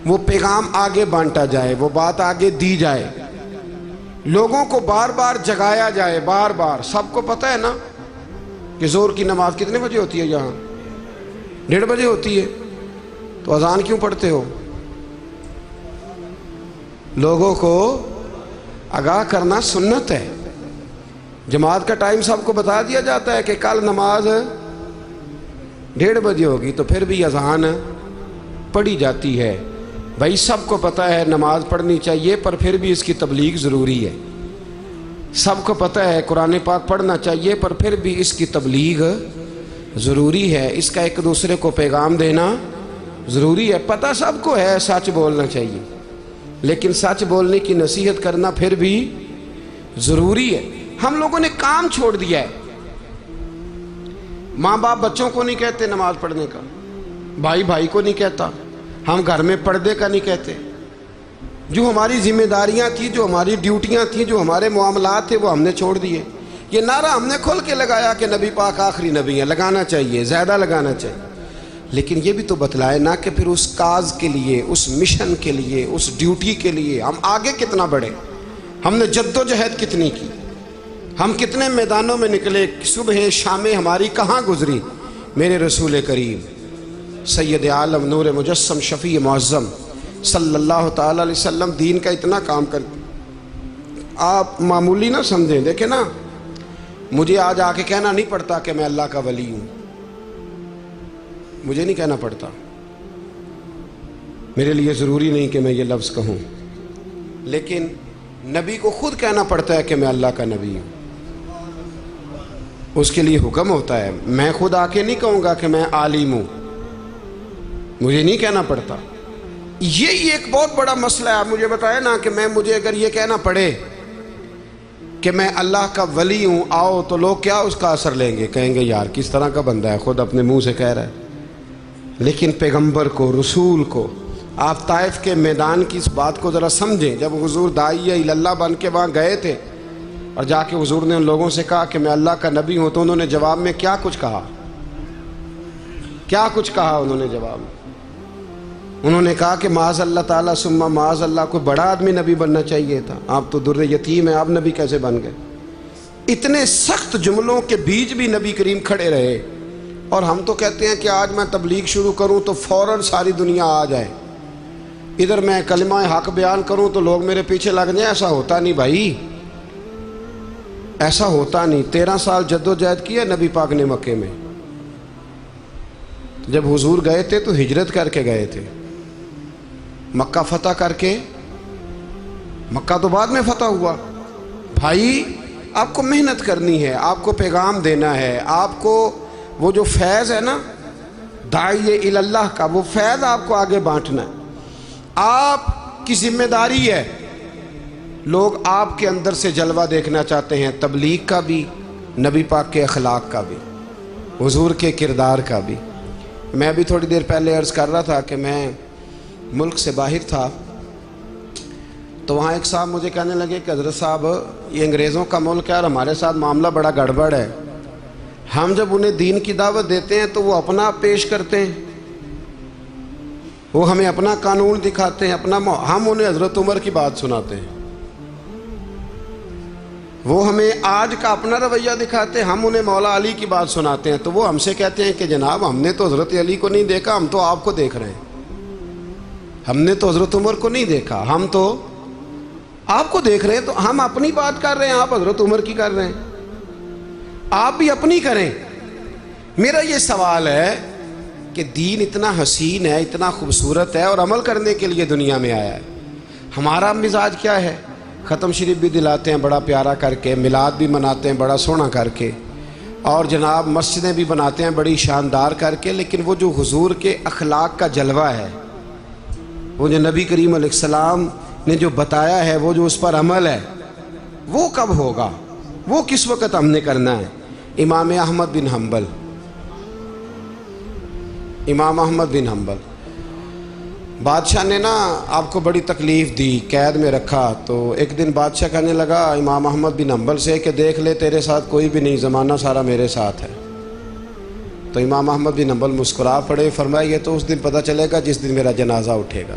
وہ پیغام آگے بانٹا جائے، وہ بات آگے دی جائے، لوگوں کو بار بار جگایا جائے، بار بار۔ سب کو پتہ ہے نا کہ ظہر کی نماز کتنے بجے ہوتی ہے؟ یہاں 1:30 بجے ہوتی ہے، تو اذان کیوں پڑھتے ہو؟ لوگوں کو آگاہ کرنا سنت ہے۔ جماعت کا ٹائم سب کو بتا دیا جاتا ہے کہ کل نماز 1:30 بجے ہوگی، تو پھر بھی اذان پڑھی جاتی ہے۔ بھائی سب کو پتہ ہے نماز پڑھنی چاہیے، پر پھر بھی اس کی تبلیغ ضروری ہے۔ سب کو پتہ ہے قرآن پاک پڑھنا چاہیے، پر پھر بھی اس کی تبلیغ ضروری ہے، اس کا ایک دوسرے کو پیغام دینا ضروری ہے۔ پتہ سب کو ہے سچ بولنا چاہیے، لیکن سچ بولنے کی نصیحت کرنا پھر بھی ضروری ہے۔ ہم لوگوں نے کام چھوڑ دیا ہے۔ ماں باپ بچوں کو نہیں کہتے نماز پڑھنے کا، بھائی بھائی کو نہیں کہتا، ہم گھر میں پردے کا نہیں کہتے۔ جو ہماری ذمہ داریاں تھیں، جو ہماری ڈیوٹیاں تھیں، جو ہمارے معاملات تھے، وہ ہم نے چھوڑ دیے۔ یہ نعرہ ہم نے کھول کے لگایا کہ نبی پاک آخری نبی ہے، لگانا چاہیے، زیادہ لگانا چاہیے، لیکن یہ بھی تو بتلائے نا کہ پھر اس کاز کے لیے، اس مشن کے لیے، اس ڈیوٹی کے لیے ہم آگے کتنا بڑھے، ہم نے جد و جہد کتنی کی، ہم کتنے میدانوں میں نکلے، صبح شامیں ہماری کہاں گزری۔ میرے رسول کریم سید عالم نور مجسم شفیع معظم صلی اللہ تعالی علیہ وسلم دین کا اتنا کام کرتے، آپ معمولی نہ سمجھیں۔ دیکھیں نا، مجھے آج آ کے کہنا نہیں پڑتا کہ میں اللہ کا ولی ہوں، مجھے نہیں کہنا پڑتا، میرے لیے ضروری نہیں کہ میں یہ لفظ کہوں، لیکن نبی کو خود کہنا پڑتا ہے کہ میں اللہ کا نبی ہوں، اس کے لیے حکم ہوتا ہے۔ میں خود آ کے نہیں کہوں گا کہ میں عالم ہوں، مجھے نہیں کہنا پڑتا۔ یہی ایک بہت بڑا مسئلہ ہے۔ مجھے بتائے نا کہ مجھے اگر یہ کہنا پڑے کہ میں اللہ کا ولی ہوں، آؤ، تو لوگ کیا اس کا اثر لیں گے؟ کہیں گے یار کس طرح کا بندہ ہے، خود اپنے منہ سے کہہ رہا ہے۔ لیکن پیغمبر کو، رسول کو، آپ طائف کے میدان کی اس بات کو ذرا سمجھیں۔ جب حضور داعیہ اللہ بن کے وہاں گئے تھے اور جا کے حضور نے ان لوگوں سے کہا کہ میں اللہ کا نبی ہوں، تو انہوں نے جواب میں کیا کچھ کہا؟ کیا کچھ کہا انہوں نے جواب میں؟ انہوں نے کہا کہ معاذ اللہ تعالیٰ ثم معاذ اللہ، کوئی بڑا آدمی نبی بننا چاہیے تھا، آپ تو در یتیم ہیں، آپ نبی کیسے بن گئے؟ اتنے سخت جملوں کے بیچ بھی نبی کریم کھڑے رہے۔ اور ہم تو کہتے ہیں کہ آج میں تبلیغ شروع کروں تو فوراً ساری دنیا آ جائے، ادھر میں کلمہ حق بیان کروں تو لوگ میرے پیچھے لگ جائیں۔ ایسا ہوتا نہیں بھائی، ایسا ہوتا نہیں۔ 13 سال جد و جہد کیا نبی پاک نے مکے میں۔ جب حضور گئے تھے تو ہجرت کر کے گئے تھے، مکہ فتح کر کے، مکہ تو بعد میں فتح ہوا۔ بھائی آپ کو محنت کرنی ہے، آپ کو پیغام دینا ہے، آپ کو وہ جو فیض ہے نا داعی اللہ کا، وہ فیض آپ کو آگے بانٹنا ہے۔ آپ کی ذمہ داری ہے، لوگ آپ کے اندر سے جلوہ دیکھنا چاہتے ہیں، تبلیغ کا بھی، نبی پاک کے اخلاق کا بھی، حضور کے کردار کا بھی۔ میں ابھی تھوڑی دیر پہلے عرض کر رہا تھا کہ میں ملک سے باہر تھا، تو وہاں ایک صاحب مجھے کہنے لگے کہ حضرت صاحب یہ انگریزوں کا ملک ہے اور ہمارے ساتھ معاملہ بڑا گڑبڑ ہے، ہم جب انہیں دین کی دعوت دیتے ہیں تو وہ اپنا پیش کرتے ہیں، وہ ہمیں اپنا قانون دکھاتے ہیں، ہم انہیں حضرت عمر کی بات سناتے ہیں، وہ ہمیں آج کا اپنا رویہ دکھاتے ہیں، ہم انہیں مولا علی کی بات سناتے ہیں، تو وہ ہم سے کہتے ہیں کہ جناب ہم نے تو حضرت علی کو نہیں دیکھا، ہم تو آپ کو دیکھ رہے ہیں، ہم نے تو حضرت عمر کو نہیں دیکھا، ہم تو آپ کو دیکھ رہے ہیں۔ تو ہم اپنی بات کر رہے ہیں، آپ حضرت عمر کی کر رہے ہیں، آپ بھی اپنی کریں۔ میرا یہ سوال ہے کہ دین اتنا حسین ہے، اتنا خوبصورت ہے، اور عمل کرنے کے لیے دنیا میں آیا ہے، ہمارا مزاج کیا ہے؟ ختم شریف بھی دلاتے ہیں بڑا پیارا کر کے، میلاد بھی مناتے ہیں بڑا سونا کر کے، اور جناب مسجدیں بھی بناتے ہیں بڑی شاندار کر کے، لیکن وہ جو حضور کے اخلاق کا جلوہ ہے، وہ جو نبی کریم علیہ السلام نے جو بتایا ہے، وہ جو اس پر عمل ہے، وہ کب ہوگا؟ وہ کس وقت ہم نے کرنا ہے؟ امام احمد بن حنبل، امام احمد بن حنبل، بادشاہ نے نا آپ کو بڑی تکلیف دی، قید میں رکھا، تو ایک دن بادشاہ کہنے لگا امام احمد بن حنبل سے کہ دیکھ لے تیرے ساتھ کوئی بھی نہیں، زمانہ سارا میرے ساتھ ہے۔ تو امام احمد بن حنبل مسکرا پڑے، فرمایا یہ تو اس دن پتہ چلے گا جس دن میرا جنازہ اٹھے گا۔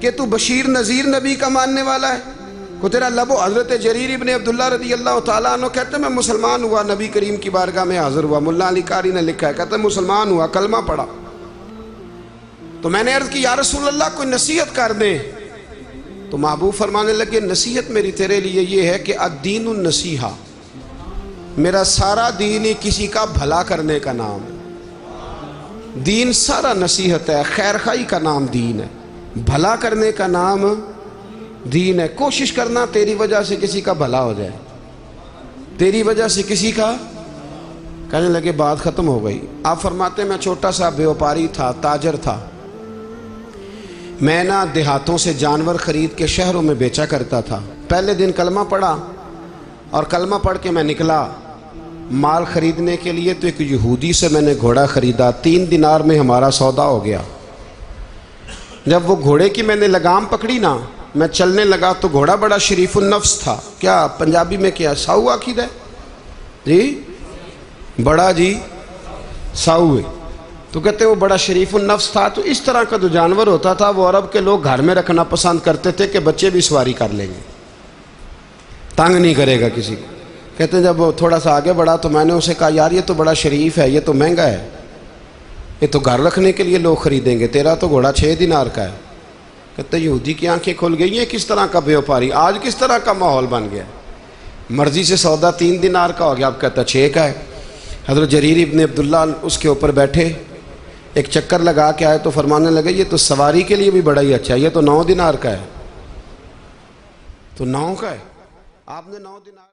کہ تو بشیر نذیر نبی کا ماننے والا ہے؟ کو تیرا لب و حضرت جریر ابن عبداللہ رضی اللہ تعالیٰ عنہ کہتے ہیں میں مسلمان ہوا، نبی کریم کی بارگاہ میں حاضر ہوا، ملا علی قاری نے لکھا ہے، کہتے ہیں مسلمان ہوا، کلمہ پڑھا۔ تو میں نے عرض کی یا رسول اللہ کوئی نصیحت کر دیں، تو محبوب فرمانے لگے نصیحت میری تیرے لیے یہ ہے کہ الدین النصیحہ، میرا سارا دین ہی کسی کا بھلا کرنے کا نام ہے۔ دین سارا نصیحت ہے، خیر خواہی کا نام دین ہے، بھلا کرنے کا نام دین ہے۔ کوشش کرنا تیری وجہ سے کسی کا بھلا ہو جائے، تیری وجہ سے کسی کا۔ کہنے لگے بات ختم ہو گئی۔ آپ فرماتے ہیں میں چھوٹا سا بیوپاری تھا، تاجر تھا، میں نا دیہاتوں سے جانور خرید کے شہروں میں بیچا کرتا تھا۔ پہلے دن کلمہ پڑھا اور کلمہ پڑھ کے میں نکلا مال خریدنے کے لیے، تو ایک یہودی سے میں نے گھوڑا خریدا، 3 دینار میں ہمارا سودا ہو گیا۔ جب وہ گھوڑے کی میں نے لگام پکڑی نا، میں چلنے لگا تو گھوڑا بڑا شریف النفس تھا۔ کیا پنجابی میں کیا ساؤ آخید ہے جی؟ بڑا جی ساؤ ہے، تو کہتے ہیں وہ بڑا شریف النفس تھا۔ تو اس طرح کا جو جانور ہوتا تھا وہ عرب کے لوگ گھر میں رکھنا پسند کرتے تھے کہ بچے بھی سواری کر لیں گے، تنگ نہیں کرے گا کسی کو۔ کہتے ہیں جب وہ تھوڑا سا آگے بڑھا تو میں نے اسے کہا یار یہ تو بڑا شریف ہے، یہ تو مہنگا ہے، یہ تو گھر رکھنے کے لیے لوگ خریدیں گے، تیرا تو گھوڑا 6 دینار کا ہے۔ کہتے ہیں یہودی کی آنکھیں کھل گئی ہیں، کس طرح کا بیوپاری، آج کس طرح کا ماحول بن گیا، مرضی سے سودا 3 دینار کا ہو گیا، اب کہتا 6 کا ہے۔ حضرت جریر ابن عبداللہ اس کے اوپر بیٹھے، ایک چکر لگا کے آئے تو فرمانے لگے یہ تو سواری کے لیے بھی بڑا ہی اچھا ہے، یہ تو 9 دینار کا ہے۔ تو 9 کا ہے، آپ نے 9 دینار